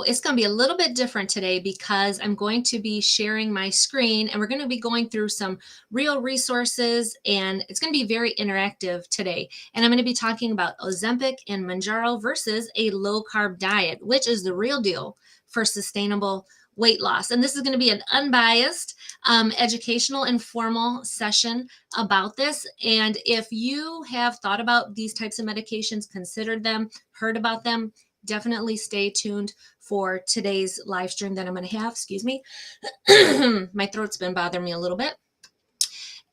It's going to be a little bit different today because I'm going to be sharing my screen and we're going to be going through some real resources, and it's going to be very interactive today. And I'm going to be talking about Ozempic and Mounjaro versus a low carb diet, which is the real deal for sustainable weight loss. And this is going to be an unbiased, educational, informal session about this. And if you have thought about these types of medications, considered them, heard about them, definitely stay tuned for today's live stream that I'm going to have. Excuse me. My throat's been bothering me a little bit.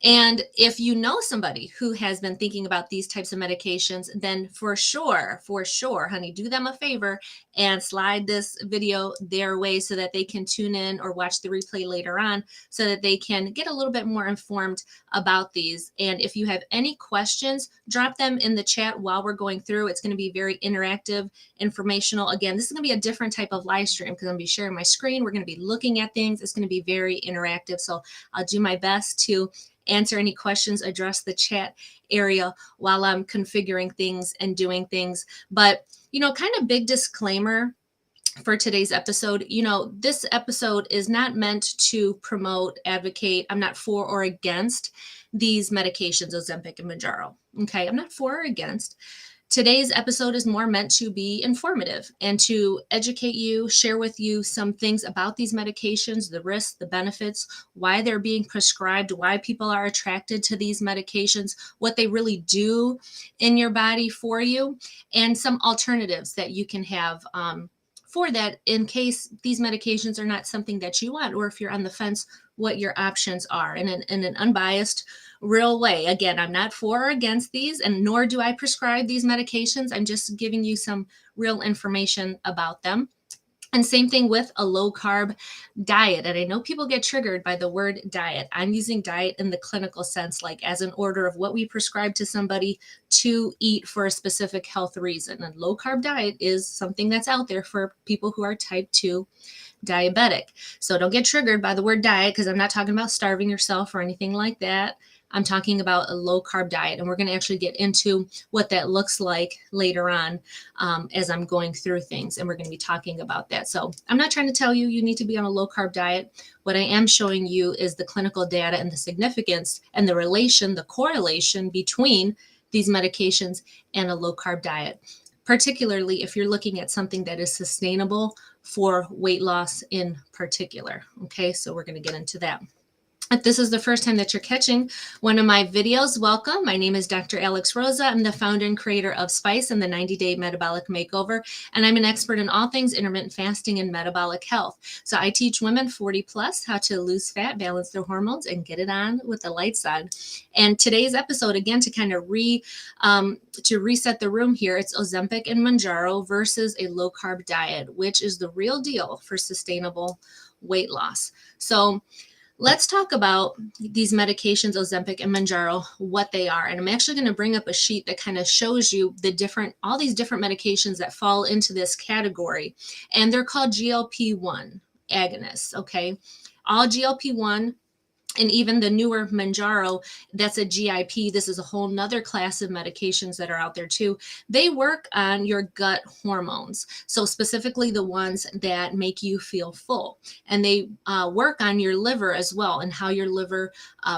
And if you know somebody who has been thinking about these types of medications, then for sure, honey, do them a favor and slide this video their way so that they can tune in or watch the replay later on so that they can get a little bit more informed about these. And if you have any questions, drop them in the chat while we're going through. It's going to be very interactive, informational. Again, this is going to be a different type of live stream because I'm going to be sharing my screen. We're going to be looking at things. It's going to be very interactive. So I'll do my best to answer any questions, address the chat area while I'm configuring things and doing things. But, kind of big disclaimer for today's episode, this episode is not meant to promote, advocate. I'm not for or against these medications, Ozempic and Mounjaro. Okay, I'm not for or against. Today's episode is more meant to be informative and to educate you, share with you some things about these medications, the risks, the benefits, why they're being prescribed, why people are attracted to these medications, what they really do in your body for you, and some alternatives that you can have for that in case these medications are not something that you want, or if you're on the fence, what your options are in an unbiased, real way. Again, I'm not for or against these, and nor do I prescribe these medications. I'm just giving you some real information about them. And same thing with a low carb diet. And I know people get triggered by the word diet. I'm using diet in the clinical sense, like as an order of what we prescribe to somebody to eat for a specific health reason. And low carb diet is something that's out there for people who are type 2 diabetic. So don't get triggered by the word diet because I'm not talking about starving yourself or anything like that. I'm talking about a low carb diet, and we're going to actually get into what that looks like later on as I'm going through things, and we're going to be talking about that. So I'm not trying to tell you need to be on a low carb diet. What I am showing you is the clinical data and the significance and the relation, the correlation between these medications and a low carb diet, particularly if you're looking at something that is sustainable for weight loss in particular. Okay, so we're going to get into that. If this is the first time that you're catching one of my videos, welcome. My name is Dr. Alex Rosa. I'm the founder and creator of Spice and the 90-Day Metabolic Makeover, and I'm an expert in all things intermittent fasting and metabolic health. So I teach women 40 plus how to lose fat, balance their hormones, and get it on with the lights on. And today's episode, again, to kind of reset the room here, it's Ozempic and Mounjaro versus a low-carb diet, which is the real deal for sustainable weight loss. So let's talk about these medications, Ozempic and Mounjaro, what they are. And I'm actually going to bring up a sheet that kind of shows you all these different medications that fall into this category. And they're called GLP-1 agonists, okay? All GLP-1 and even the newer Mounjaro, that's a GIP. This is a whole nother class of medications that are out there too. They work on your gut hormones. So specifically the ones that make you feel full. And they work on your liver as well, and how your liver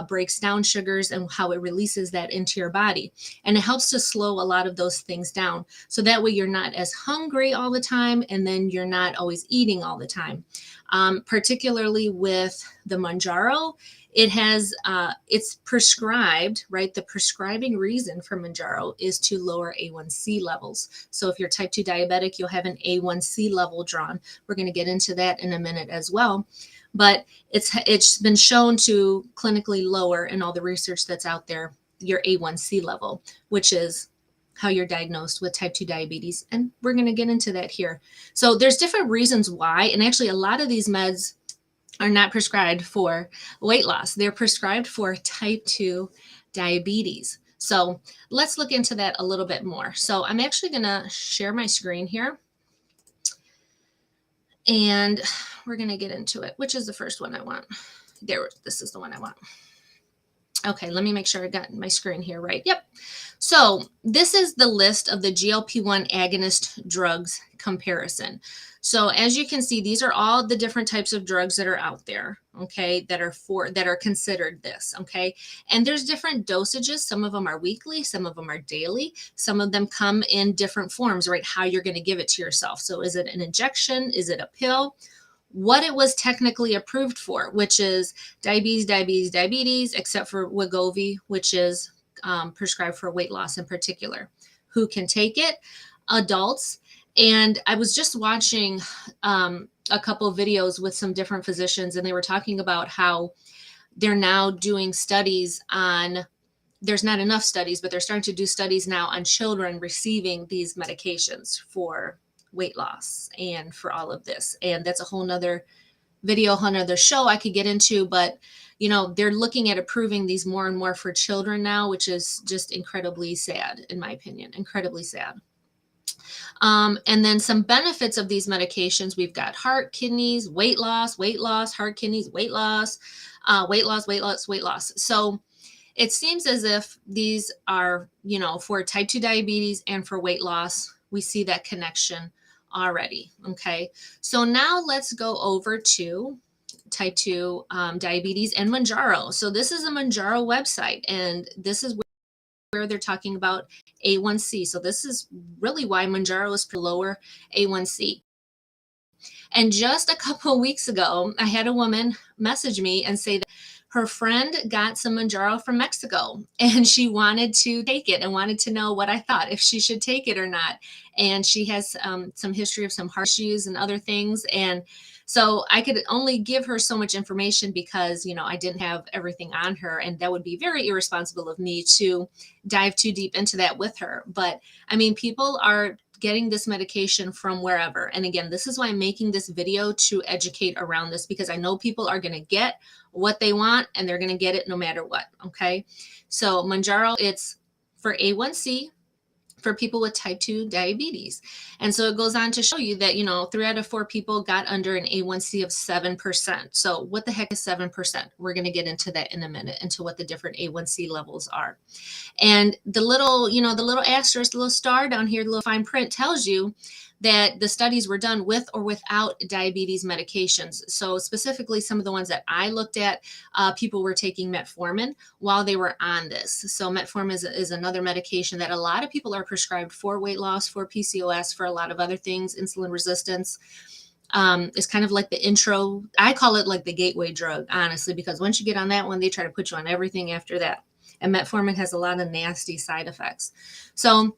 breaks down sugars and how it releases that into your body. And it helps to slow a lot of those things down. So that way you're not as hungry all the time, and then you're not always eating all the time. Particularly with the Mounjaro, it's prescribed, right? The prescribing reason for Mounjaro is to lower A1C levels. So if you're type 2 diabetic, you'll have an A1C level drawn. We're going to get into that in a minute as well. But it's been shown to clinically lower, in all the research that's out there, your A1C level, which is how you're diagnosed with type 2 diabetes. And we're going to get into that here. So there's different reasons why. And actually, a lot of these meds are not prescribed for weight loss. They're prescribed for type 2 diabetes. So let's look into that a little bit more. So I'm actually going to share my screen here. And we're going to get into it. Which is the first one I want? This is the one I want. Okay, let me make sure I got my screen here right. Yep. So this is the list of the GLP-1 agonist drugs comparison. So as you can see, these are all the different types of drugs that are out there, okay, that are considered this, okay? And there's different dosages. Some of them are weekly, some of them are daily, some of them come in different forms, right? How you're going to give it to yourself. So is it an injection? Is it a pill? What it was technically approved for, which is diabetes, except for Wegovy, which is prescribed for weight loss in particular. Who can take it? Adults. And I was just watching a couple of videos with some different physicians, and they were talking about how they're now doing studies on, there's not enough studies, but they're starting to do studies now on children receiving these medications for weight loss and for all of this. And that's a whole nother video, whole nother show I could get into, but they're looking at approving these more and more for children now, which is just incredibly sad, in my opinion, incredibly sad. And then some benefits of these medications, we've got heart, kidneys, weight loss, heart, kidneys, weight loss, weight loss, weight loss, weight loss. So it seems as if these are, for type 2 diabetes and for weight loss, we see that connection already. Okay. So now let's go over to type 2 diabetes and Mounjaro. So this is a Mounjaro website, and this is where they're talking about A1C. So this is really why Mounjaro is lower A1C. And just a couple of weeks ago, I had a woman message me and say that her friend got some Mounjaro from Mexico, and she wanted to take it and wanted to know what I thought, if she should take it or not. And she has some history of some heart issues and other things. And so I could only give her so much information because, I didn't have everything on her, and that would be very irresponsible of me to dive too deep into that with her. But I mean, people are getting this medication from wherever. And again, this is why I'm making this video, to educate around this, because I know people are going to get what they want, and they're going to get it no matter what. Okay. So Mounjaro, it's for A1C, for people with type 2 diabetes. And so it goes on to show you that, 3 out of 4 people got under an A1C of 7%. So what the heck is 7%? We're going to get into that in a minute, into what the different A1C levels are. And the little, the little asterisk, the little star down here, the little fine print tells you that the studies were done with or without diabetes medications. So specifically, some of the ones that I looked at, people were taking metformin while they were on this. So metformin is another medication that a lot of people are prescribed for weight loss, for PCOS, for a lot of other things, insulin resistance. It's kind of like the intro. I call it like the gateway drug, honestly, because once you get on that one, they try to put you on everything after that. And metformin has a lot of nasty side effects. So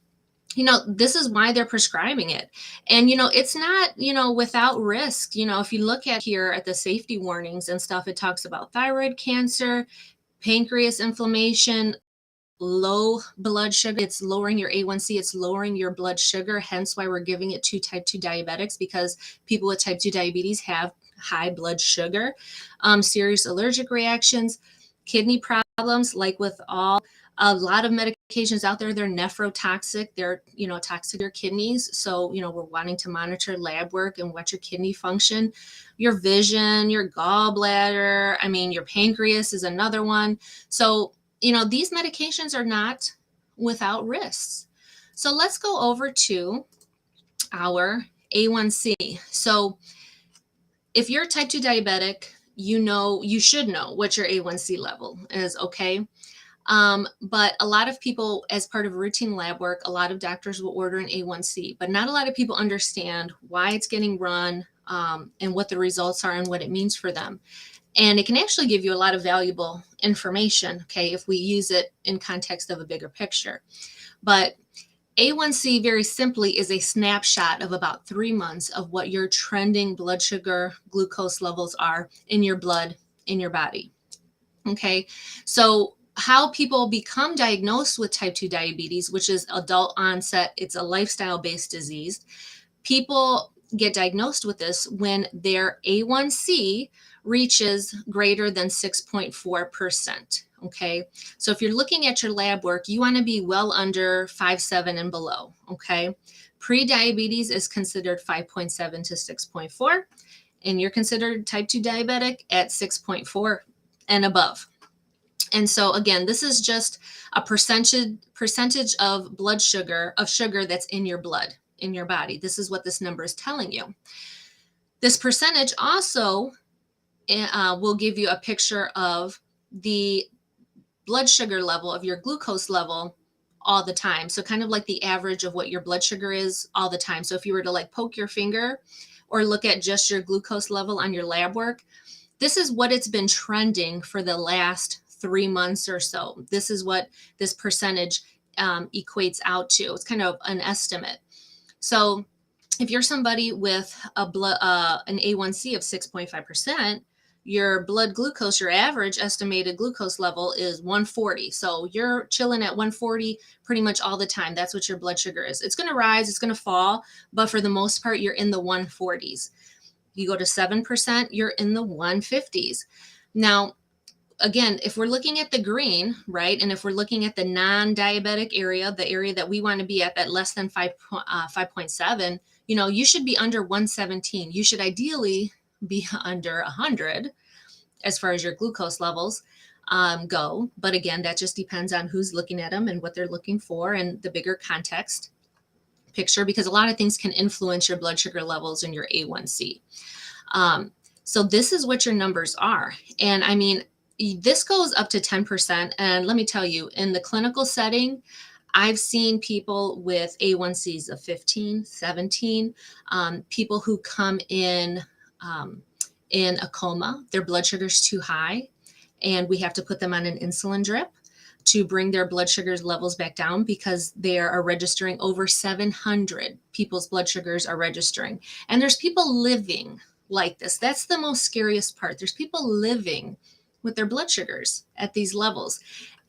this is why they're prescribing it. And, it's not, without risk. If you look at here at the safety warnings and stuff, it talks about thyroid cancer, pancreas inflammation, low blood sugar. It's lowering your A1C. It's lowering your blood sugar. Hence why we're giving it to type 2 diabetics, because people with type 2 diabetes have high blood sugar, serious allergic reactions, kidney problems, like with a lot of medications out there, they're nephrotoxic. They're, toxic to your kidneys. So, we're wanting to monitor lab work and watch your kidney function, your vision, your gallbladder. I mean, your pancreas is another one. So, these medications are not without risks. So let's go over to our A1C. So if you're a type 2 diabetic, you should know what your A1C level is, okay? But a lot of people, as part of routine lab work, a lot of doctors will order an A1C, but not a lot of people understand why it's getting run, and what the results are and what it means for them. And it can actually give you a lot of valuable information, okay, if we use it in context of a bigger picture. But A1C, very simply, is a snapshot of about 3 months of what your trending blood sugar, glucose levels are in your blood, in your body. Okay, so how people become diagnosed with type 2 diabetes, which is adult onset, it's a lifestyle-based disease. People get diagnosed with this when their A1C reaches greater than 6.4%. Okay, so if you're looking at your lab work, you want to be well under 5.7 and below. Okay, pre-diabetes is considered 5.7 to 6.4, and you're considered type 2 diabetic at 6.4 and above. And so again, this is just a percentage of blood sugar, that's in your blood, in your body. This is what this number is telling you. This percentage also will give you a picture of the blood sugar level, of your glucose level all the time. So kind of like the average of what your blood sugar is all the time. So if you were to like poke your finger or look at just your glucose level on your lab work, this is what it's been trending for the last 3 months or so. This is what this percentage equates out to. It's kind of an estimate. So if you're somebody with an A1C of 6.5%, your blood glucose, your average estimated glucose level is 140. So you're chilling at 140 pretty much all the time. That's what your blood sugar is. It's going to rise, it's going to fall, but for the most part, you're in the 140s. You go to 7%, you're in the 150s. Now, again, if we're looking at the green, right, and if we're looking at the non-diabetic area, the area that we want to be at, that less than 5.7, you should be under 117. You should ideally be under 100 as far as your glucose levels go. But again, that just depends on who's looking at them and what they're looking for and the bigger context picture, because a lot of things can influence your blood sugar levels and your A1C. So this is what your numbers are. And I mean, this goes up to 10%. And let me tell you, in the clinical setting, I've seen people with A1Cs of 15, 17, people who come in a coma, their blood sugar's too high, and we have to put them on an insulin drip to bring their blood sugars levels back down, because they are registering over 700 people's blood sugars are registering. And there's people living like this. That's the most scariest part. There's people living with their blood sugars at these levels.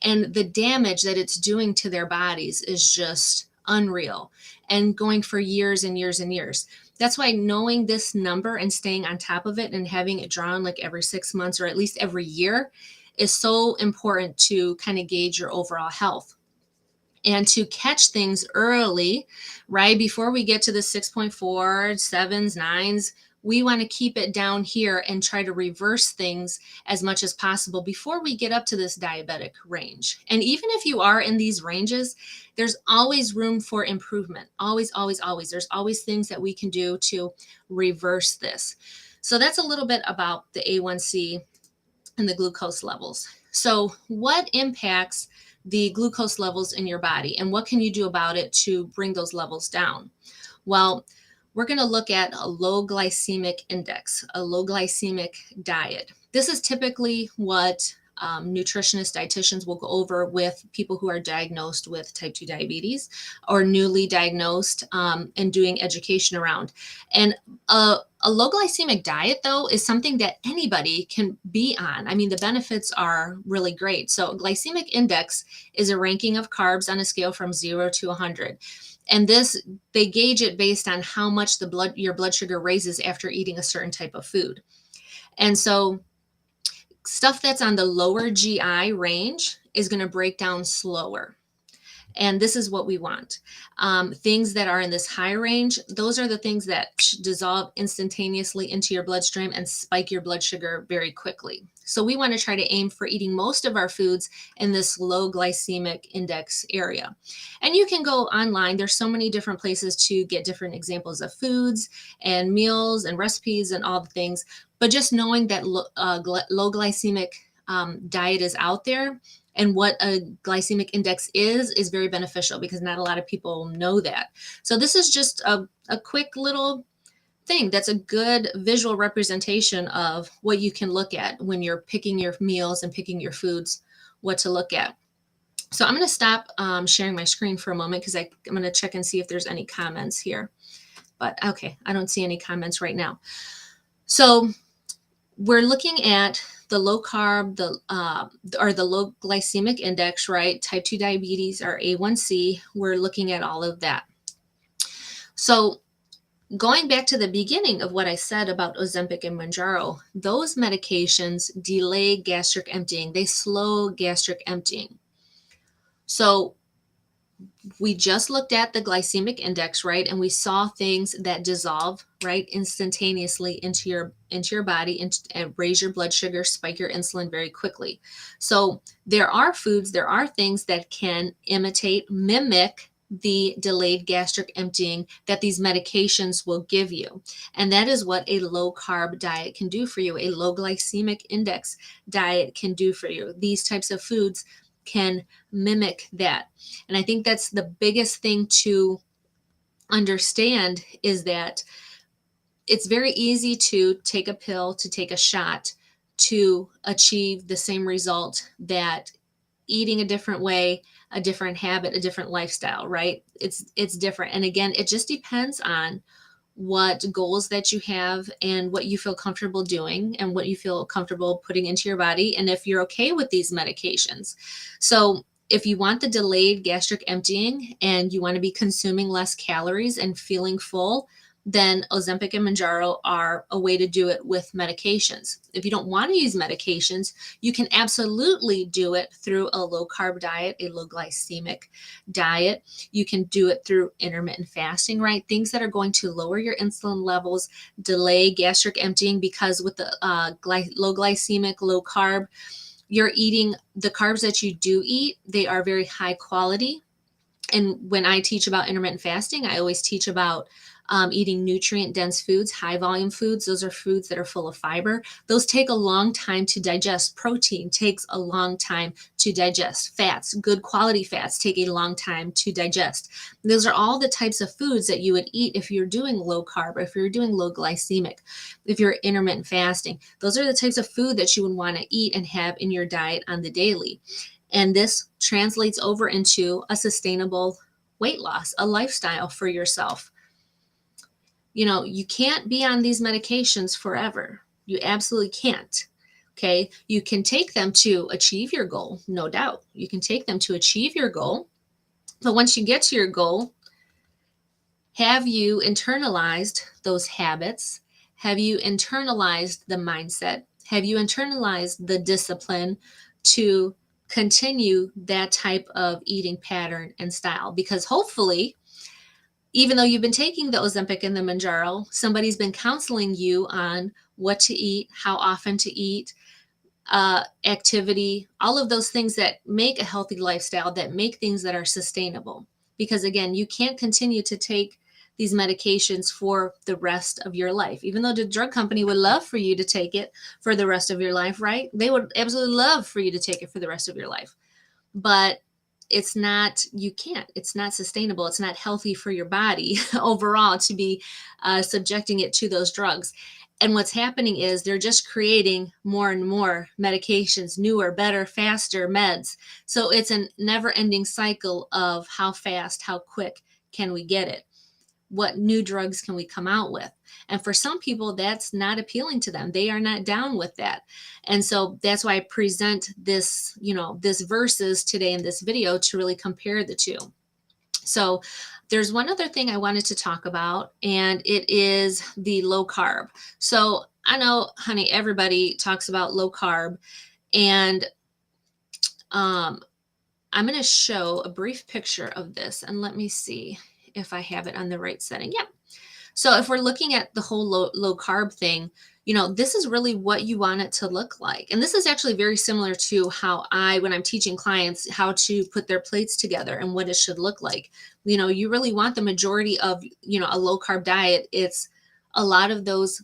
And the damage that it's doing to their bodies is just unreal, and going for years and years and years. That's why knowing this number and staying on top of it and having it drawn like every 6 months or at least every year is so important to kind of gauge your overall health and to catch things early, right? Before we get to the 6.4, 7s, 9s, we want to keep it down here and try to reverse things as much as possible before we get up to this diabetic range. And even if you are in these ranges, there's always room for improvement. Always, always, always. There's always things that we can do to reverse this. So that's a little bit about the A1C and the glucose levels. So what impacts the glucose levels in your body, and what can you do about it to bring those levels down? Well, we're going to look at a low glycemic index, a low glycemic diet. This is typically what nutritionists, dietitians will go over with people who are diagnosed with type 2 diabetes or newly diagnosed, and doing education around. And a low glycemic diet, though, is something that anybody can be on. I mean, the benefits are really great. So glycemic index is a ranking of carbs on a scale from 0 to 100. And this, they gauge it based on how much your blood sugar raises after eating a certain type of food. And so stuff that's on the lower GI range is going to break down slower. And this is what we want. Things that are in this high range, those are the things that dissolve instantaneously into your bloodstream and spike your blood sugar very quickly. So we want to try to aim for eating most of our foods in this low glycemic index area. And you can go online. There's so many different places to get different examples of foods and meals and recipes and all the things. But just knowing that low glycemic diet is out there, and what a glycemic index is very beneficial, because not a lot of people know that. So this is just a quick little thing that's a good visual representation of what you can look at when you're picking your meals and picking your foods, what to look at. So I'm going to stop sharing my screen for a moment, because I'm going to check and see if there's any comments here. But okay, I don't see any comments right now. So we're looking at the low carb, or the low glycemic index, right? Type 2 diabetes, or A1C, we're looking at all of that. So going back to the beginning of what I said about Ozempic and Mounjaro, those medications delay gastric emptying. They slow gastric emptying. So we just looked at the glycemic index, right? And we saw things that dissolve, right, instantaneously into your body and raise your blood sugar, spike your insulin very quickly. So there are foods, there are things that can mimic the delayed gastric emptying that these medications will give you. And that is what a low carb diet can do for you. A low glycemic index diet can do for you. These types of foods can mimic that. And I think that's the biggest thing to understand, is that it's very easy to take a pill, to take a shot, to achieve the same result that eating a different way, a different habit, a different lifestyle, right? It's different. And again, it just depends on what goals that you have and what you feel comfortable doing and what you feel comfortable putting into your body, and if you're okay with these medications. So if you want the delayed gastric emptying and you want to be consuming less calories and feeling full, then Ozempic and Mounjaro are a way to do it with medications. If you don't want to use medications, you can absolutely do it through a low carb diet, a low glycemic diet. You can do it through intermittent fasting, right? Things that are going to lower your insulin levels, delay gastric emptying, because with the low glycemic, low carb, you're eating the carbs that you do eat, they are very high quality. And when I teach about intermittent fasting, I always teach about eating nutrient dense foods, high volume foods. Those are foods that are full of fiber. Those take a long time to digest. Protein takes a long time to digest. Fats, good quality fats, take a long time to digest. Those are all the types of foods that you would eat if you're doing low carb, if you're doing low glycemic, if you're intermittent fasting. Those are the types of food that you would want to eat and have in your diet on the daily. And this translates over into a sustainable weight loss, a lifestyle for yourself. You know, you can't be on these medications forever. You absolutely can't. Okay. You can take them to achieve your goal, no doubt. You can take them to achieve your goal. But once you get to your goal, have you internalized those habits? Have you internalized the mindset? Have you internalized the discipline to continue that type of eating pattern and style? Because hopefully, even though you've been taking the Ozempic and the Mounjaro, somebody's been counseling you on what to eat, how often to eat, activity, all of those things that make a healthy lifestyle, that make things that are sustainable. Because again, you can't continue to take these medications for the rest of your life. Even though the drug company would love for you to take it for the rest of your life, right? They would absolutely love for you to take it for the rest of your life. But it's not, you can't, it's not sustainable. It's not healthy for your body overall to be subjecting it to those drugs. And what's happening is they're just creating more and more medications, newer, better, faster meds. So it's a never ending cycle of how fast, how quick can we get it? What new drugs can we come out with? And for some people, that's not appealing to them. They are not down with that. And so that's why I present this, this verses today in this video to really compare the two. So there's one other thing I wanted to talk about, and it is the low carb. So I know, honey, everybody talks about low carb, and I'm going to show a brief picture of this, and let me see if I have it on the right setting. Yep. So if we're looking at the whole low carb thing, this is really what you want it to look like. And this is actually very similar to how when I'm teaching clients how to put their plates together and what it should look like. You really want the majority of, a low carb diet. It's a lot of those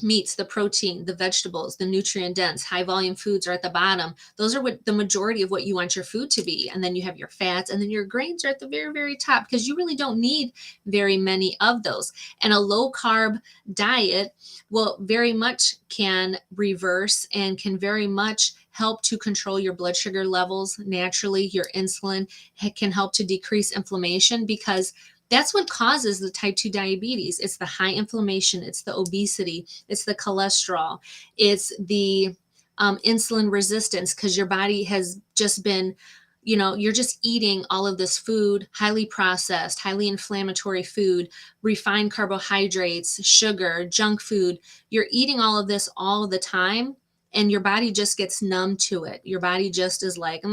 meats, the protein, the vegetables, the nutrient dense, high volume foods are at the bottom. Those are what the majority of what you want your food to be. And then you have your fats, and then your grains are at the very, very top, because you really don't need very many of those. And a low carb diet will very much can reverse and can very much help to control your blood sugar levels naturally. Your insulin can help to decrease inflammation, because that's what causes the type 2 diabetes. It's the high inflammation, it's the obesity, it's the cholesterol, it's the insulin resistance, because your body has just been, you're just eating all of this food, highly processed, highly inflammatory food, refined carbohydrates, sugar, junk food. You're eating all of this all the time, and your body just gets numb to it. Your body just is like,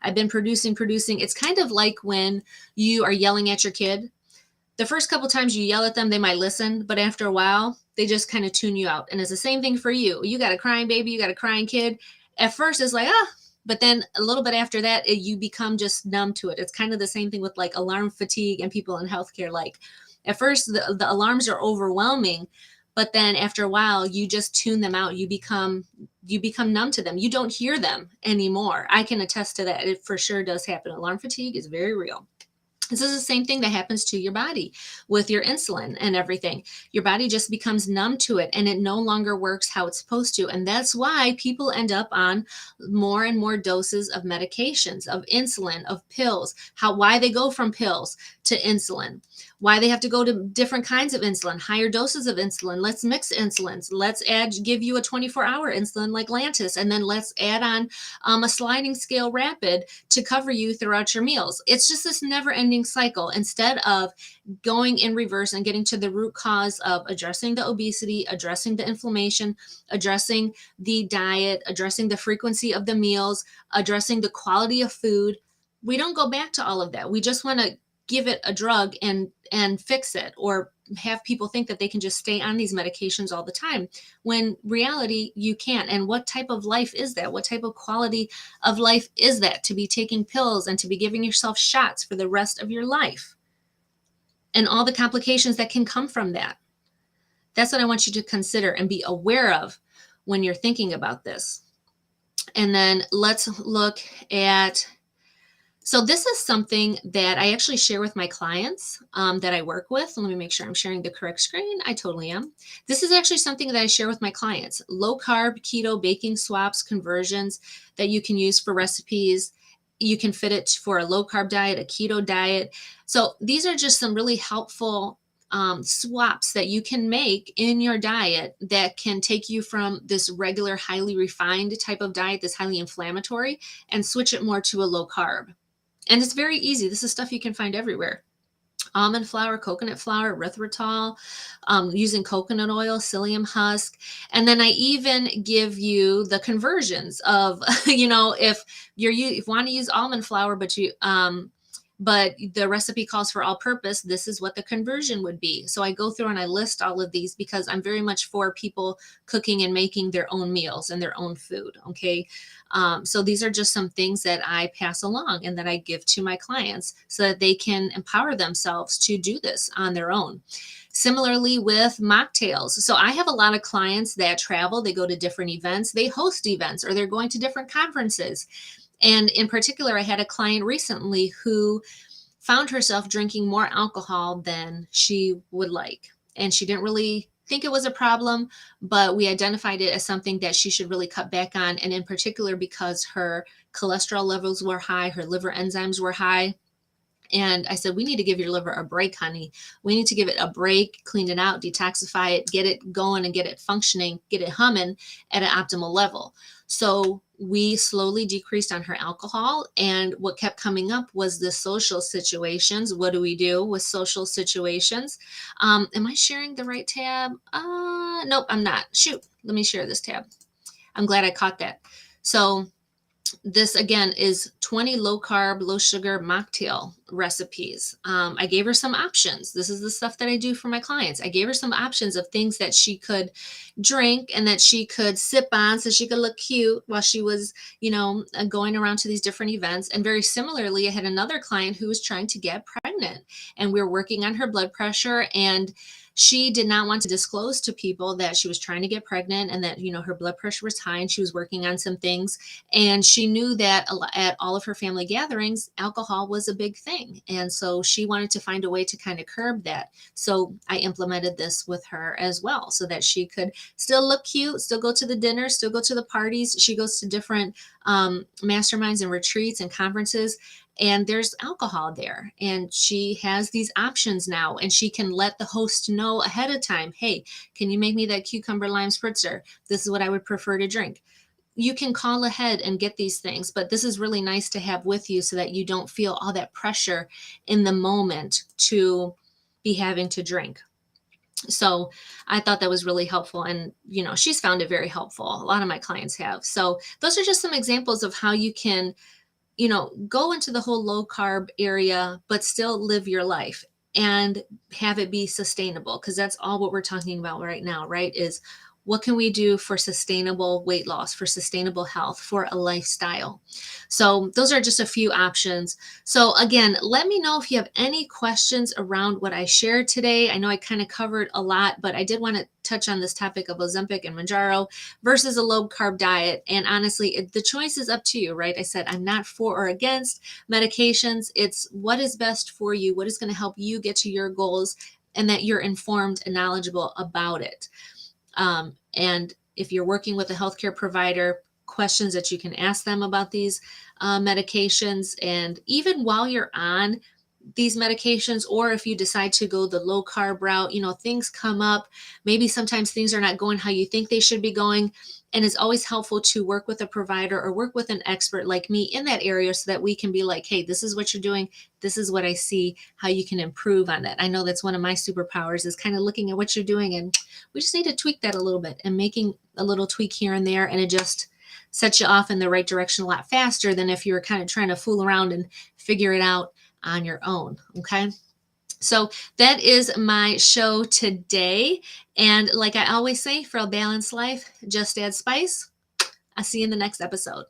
I've been producing. It's kind of like when you are yelling at your kid. The first couple times you yell at them, they might listen, but after a while, they just kind of tune you out. And it's the same thing for you. You got a crying baby, you got a crying kid. At first, it's like, but then a little bit after that, you become just numb to it. It's kind of the same thing with like alarm fatigue and people in healthcare. Like at first, the alarms are overwhelming, but then after a while, you just tune them out. You become numb to them. You don't hear them anymore. I can attest to that. It for sure does happen. Alarm fatigue is very real. This is the same thing that happens to your body with your insulin and everything. Your body just becomes numb to it and it no longer works how it's supposed to. And that's why people end up on more and more doses of medications, of insulin, of pills, why they go from pills to insulin, why they have to go to different kinds of insulin, higher doses of insulin. Let's mix insulins. Let's give you a 24-hour insulin like Lantus, and then let's add on a sliding scale rapid to cover you throughout your meals. It's just this never-ending cycle instead of going in reverse and getting to the root cause of addressing the obesity, addressing the inflammation, addressing the diet, addressing the frequency of the meals, addressing the quality of food. We don't go back to all of that. We just want to give it a drug and fix it, or have people think that they can just stay on these medications all the time, when reality you can't. And what type of life is that? What type of quality of life is that, to be taking pills and to be giving yourself shots for the rest of your life, and all the complications that can come from that? That's what I want you to consider and be aware of when you're thinking about this. And then let's look at, so this is something that I actually share with my clients that I work with. Let me make sure I'm sharing the correct screen. I totally am. This is actually something that I share with my clients. Low carb, keto, baking swaps, conversions that you can use for recipes. You can fit it for a low carb diet, a keto diet. So these are just some really helpful swaps that you can make in your diet that can take you from this regular, highly refined type of diet, this highly inflammatory, and switch it more to a low carb. And it's very easy. This is stuff you can find everywhere. Almond flour, coconut flour, erythritol, using coconut oil, psyllium husk. And then I even give you the conversions of, if you want to use almond flour, but the recipe calls for all purpose, this is what the conversion would be. So I go through and I list all of these because I'm very much for people cooking and making their own meals and their own food. Okay. So these are just some things that I pass along and that I give to my clients so that they can empower themselves to do this on their own. Similarly with mocktails. So I have a lot of clients that travel, they go to different events, they host events, or they're going to different conferences. And in particular, I had a client recently who found herself drinking more alcohol than she would like. And she didn't really think it was a problem, but we identified it as something that she should really cut back on. And in particular, because her cholesterol levels were high, her liver enzymes were high. And I said, we need to give your liver a break, honey. We need to give it a break, clean it out, detoxify it, get it going and get it functioning, get it humming at an optimal level. So we slowly decreased on her alcohol. And what kept coming up was the social situations. What do we do with social situations? Am I sharing the right tab? Nope, I'm not. Shoot, let me share this tab. I'm glad I caught that. So this again is 20 low carb, low sugar mocktail recipes. I gave her some options. This is the stuff that I do for my clients. I gave her some options of things that she could drink and that she could sip on so she could look cute while she was, going around to these different events. And very similarly, I had another client who was trying to get pregnant, and we were working on her blood pressure, and she did not want to disclose to people that she was trying to get pregnant and that, her blood pressure was high and she was working on some things. And she knew that at all of her family gatherings, alcohol was a big thing. And so she wanted to find a way to kind of curb that. So I implemented this with her as well so that she could still look cute, still go to the dinner, still go to the parties. She goes to different masterminds and retreats and conferences, and there's alcohol there, and she has these options now, and she can let the host know ahead of time, hey, can you make me that cucumber lime spritzer? This is what I would prefer to drink. You can call ahead and get these things, but this is really nice to have with you so that you don't feel all that pressure in the moment to be having to drink. So I thought that was really helpful. And, she's found it very helpful. A lot of my clients have. So those are just some examples of how you can, go into the whole low carb area, but still live your life and have it be sustainable. Cause that's all what we're talking about right now, right? Is what can we do for sustainable weight loss, for sustainable health, for a lifestyle? So those are just a few options. So again, let me know if you have any questions around what I shared today. I know I kind of covered a lot, but I did want to touch on this topic of Ozempic and Mounjaro versus a low carb diet. And honestly, the choice is up to you, right? I said I'm not for or against medications. It's what is best for you, what is going to help you get to your goals, and that you're informed and knowledgeable about it. And if you're working with a healthcare provider, questions that you can ask them about these medications. And even while you're on these medications, or if you decide to go the low carb route, things come up. Maybe sometimes things are not going how you think they should be going. And it's always helpful to work with a provider or work with an expert like me in that area so that we can be like, hey, this is what you're doing. This is what I see, how you can improve on that. I know that's one of my superpowers is kind of looking at what you're doing. And we just need to tweak that a little bit and making a little tweak here and there. And it just sets you off in the right direction a lot faster than if you were kind of trying to fool around and figure it out on your own. Okay. So that is my show today. And like I always say, for a balanced life, just add spice. I'll see you in the next episode.